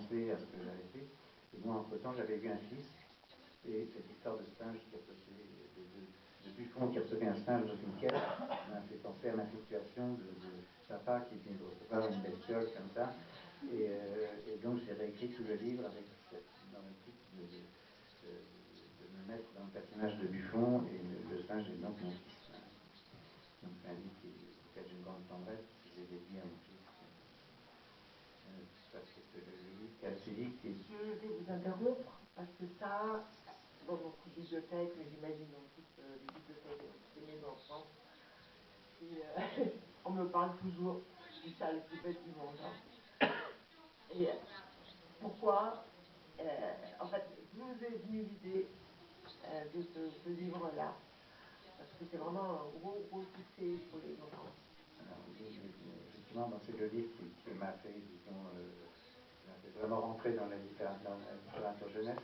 penser à ce que j'avais fait. Et moi, entre-temps, j'avais eu un fils, et cette histoire de singe qui recevait, de Buffon qui recevait un singe dans une caisse m'a fait penser à ma situation de papa qui vient de recevoir une bestiole comme ça. Et donc j'ai réécrit tout le livre avec dans l'optique de me mettre dans le personnage de Buffon, et le singe est donc mon fils. Donc c'est un livre auquel j'ai une grande tendresse, parce que j'ai dédié à mon fils. Parce que c'est le livre calcique. Je vais vous interrompre, parce que ça, dans notre bibliothèque, mais j'imagine dans toutes les bibliothèques des maisons en France, on me parle toujours du chat le plus bête du monde. Et pourquoi, en fait, vous est venue l'idée de ce livre-là? Parce que c'est vraiment un gros succès pour les enfants. Alors, effectivement, c'est le livre qui m'a fait, disons, m'a fait vraiment rentrer dans la littérature jeunesse.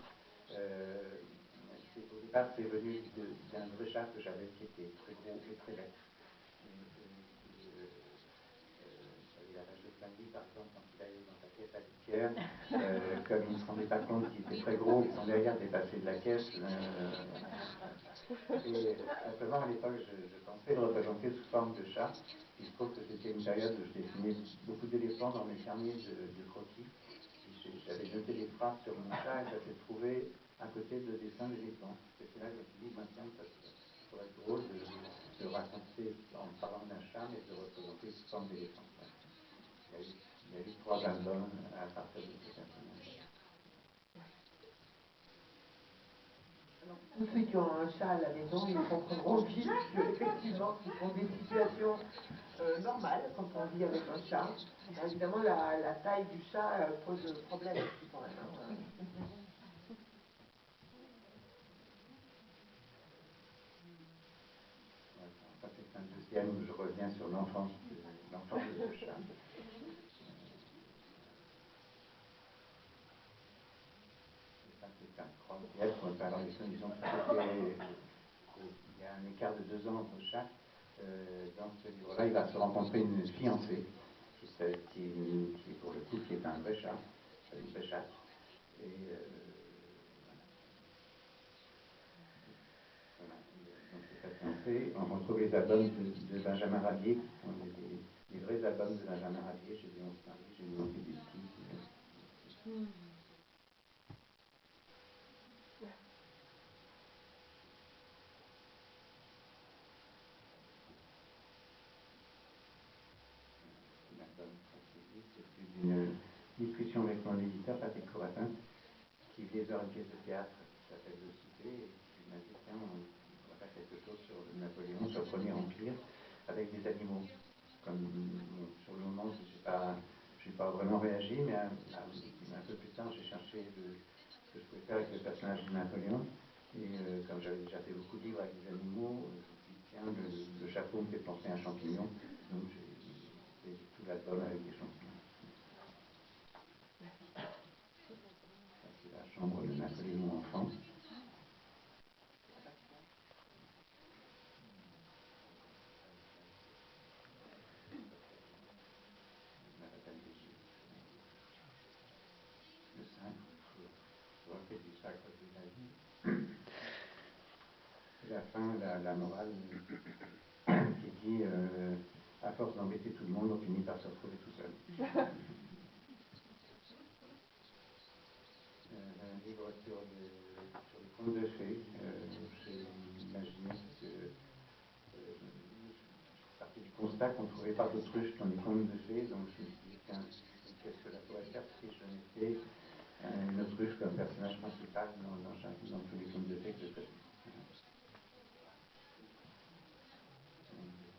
Au départ, c'est venu d'un vrai chat que j'avais, qui était très gros et très bête. La rage de Flingy, par exemple, quand il allait dans sa caisse à litière, comme il ne se rendait pas compte qu'il était très gros, que son derrière dépassait de la caisse. Et simplement, à l'époque, je pensais le représenter sous forme de chat. Il se trouve que c'était une période où je dessinais beaucoup d'éléphants dans mes carnets de croquis. J'avais noté des phrases sur mon chat, et ça s'est trouvé à côté de dessins d'éléphants. Et c'est là que je me suis dit, tiens, ça pourrait être drôle de raconter en parlant d'un chat, mais de représenter sous forme d'éléphant. Il y a eu 3 albums à partir de ce personnage. Alors, tous ceux qui ont un chat à la maison, ils comprendront vite qu'effectivement, ce sont des situations normales quand on vit avec un chat. Alors, évidemment, la taille du chat pose problème aussi quand même. Ça, c'est un deuxième où je reviens sur l'enfance de ce chat. C'est un troisième. Alors, disons il y a un écart de 2 ans entre chaque. Dans ce livre-là, il va se rencontrer une fiancée qui pour le coup, qui est un vrai chat, une vraie chatte. Et voilà. Donc c'est sa fiancée. On retrouve les albums de Benjamin Rabier, qui sont les vrais albums de Benjamin Rabier. Chez lui, on se marie, chez lui, on fait des petits. C'est une discussion avec mon éditeur, Patrick Coratin, qui venait vers une pièce de théâtre qui s'appelle Le Souper, et qui m'a dit, tiens, on va faire quelque chose sur Napoléon, sur le Premier Empire, avec des animaux. Comme sur le moment, je n'ai pas vraiment réagi, mais un peu plus tard, j'ai cherché ce que je pouvais faire avec le personnage de Napoléon. Et comme j'avais déjà fait beaucoup de livres avec des animaux, je me suis dit, tiens, le chapeau me fait penser à un champignon. Donc j'ai fait tout l'album avec des champignons. C'est la chambre de Napoléon enfant. Le sacre, il faut du sacre de la vie. Et la fin, la morale qui dit à force d'embêter tout le monde, on finit par se retrouver tout seul. Un livre sur les contes de fées. J'ai imaginé que je partais du constat qu'on ne trouvait pas d'autruche dans les contes de fées, donc je me suis dit, tiens, qu'est-ce que ça pourrait faire si je mettais une autruche comme personnage principal dans tous les contes de fées que je fais.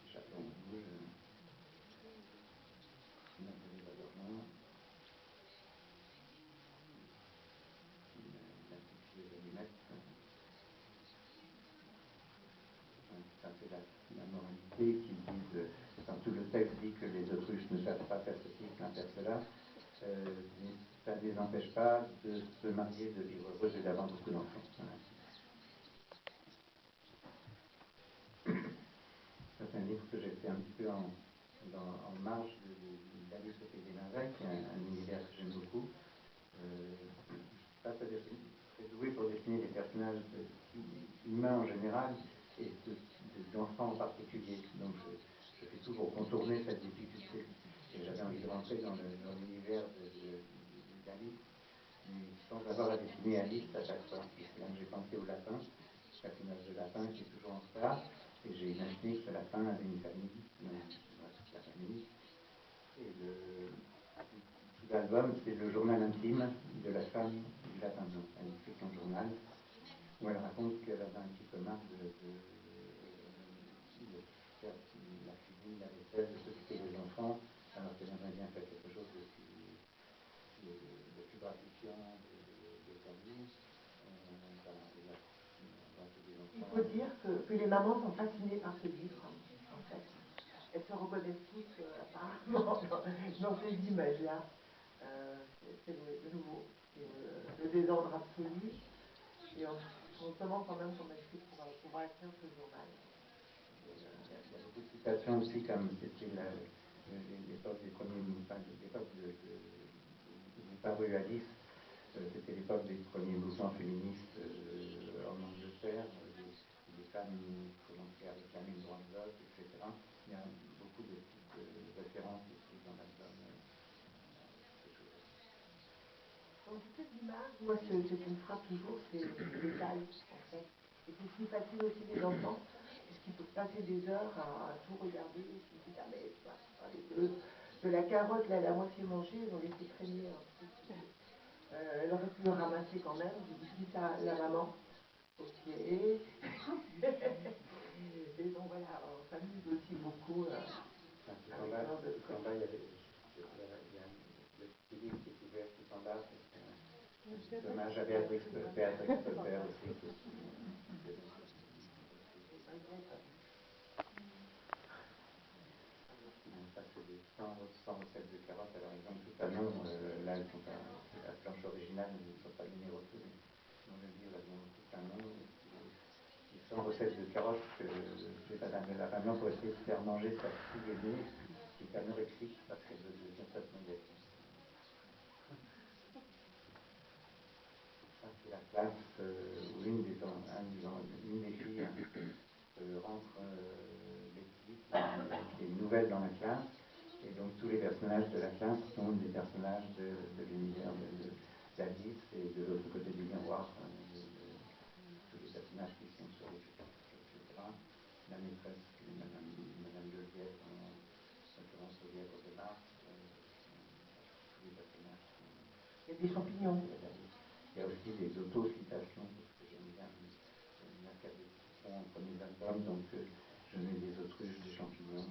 Petit chapeau rouge, une dormant, une petite fille aux allumettes. Ça c'est la moralité qui dit, dans tout le texte dit que les autruches ne savent pas faire ceci, pas faire cela, mais ça ne les empêche pas de se marier, de vivre heureux et d'avoir beaucoup d'enfants. Voilà. Ça c'est un livre que j'ai fait un petit peu en marge d'Alice au Pays des Merveilles, qui est un univers que j'aime beaucoup. humain en général et d'enfants en particulier. Donc je fais tout pour contourner cette difficulté. Et j'avais envie de rentrer dans l'univers d'Alice, mais sans avoir à dessiner Alice à chaque fois. C'est là que j'ai pensé au lapin, personnage de lapin qui est toujours en retard, et j'ai imaginé que ce lapin avait une famille, toute la famille. Et tout l'album, c'est le journal intime de la femme du lapin blanc. Elle écrit son journal où elle raconte qu'elle avait un petit peu marre de faire la cuisine, la vaisselle, de s'occuper des enfants, alors qu'elle aimerait bien faire quelque chose de plus gratifiant de sa vie. Voilà, il faut dire que les mamans sont fascinées par ce livre, en fait. Elles se reconnaissent toutes apparemment dans ces images-là. C'est le nouveau, c'est le désordre absolu. Et on se demande quand même comment est-ce qu'il pourra pouvoir écrire ce journal. Il y a beaucoup de citations aussi, comme c'était l'époque des premiers, l'époque où est paru Alice, c'était l'époque des premiers mouvements féministes en Angleterre, des femmes commençaient à réclamer le droit de vote, etc. Il y a beaucoup de petites références aussi dans l'album. Donc cette image, moi ce qui me frappe toujours, c'est les détails en fait. Et c'est si facile aussi les enfants, puisqu'ils peuvent passer des heures à tout regarder, et puis ils disent, ah mais ça, de la carotte, là, la moitié mangée, ils ont laissé traîner un truc. Elle aurait pu le ramasser quand même, j'ai dit ça la maman. Ok. Et donc voilà, on s'amuse aussi beaucoup. Tout en bas, il y a le petit livre qui est ouvert tout en bas. Dommage à Béatrix Pepper aussi. Ça, c'est des 100 recettes de carottes. Alors, ils ont tout à nom. Là, elles sont pas, c'est la planche originale, mais ils ne sont pas numérotées. Dans le livre, elles ont tout un nom. Les 100 recettes de carottes que fait Madame de Lapin pour essayer de faire manger sa fille aînée, qui est anorexique parce qu'elle veut devenir cette négative. Ça, c'est la classe où une des filles rentre Betty, qui est une nouvelle dans la classe, et donc tous les personnages de la classe sont des personnages de l'univers d'Alice, et de l'autre côté du miroir, tous les personnages qui sont sur les pupitres, etc. La maîtresse, qui est Madame de Lièvre, en référence aux lièvres de Mars, tous les personnages sont... Il y a des champignons. Il y a aussi des auto-citations, parce que j'aime bien la carte de citation entre mes albums, donc je mets des autruches, des champignons,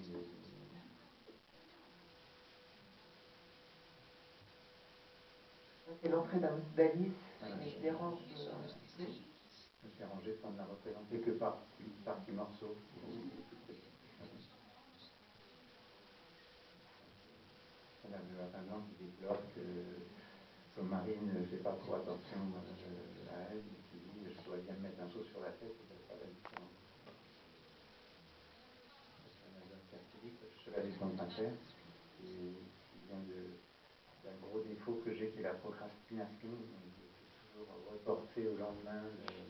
C'est l'entrée d'Alice, mais je dérange. Je me suis arrangé pour ne la représenter que par petits morceaux. Madame de Lapin Blanc qui déplore que son mari ne fait pas trop attention à elle, et qui dit je pourrais bien me mettre un seau sur la tête et ça ferait la différence. Le chevalier de Saint-Pier, qui vient d'un gros défaut que j'ai qui est la procrastination. Je suis toujours reporté au lendemain.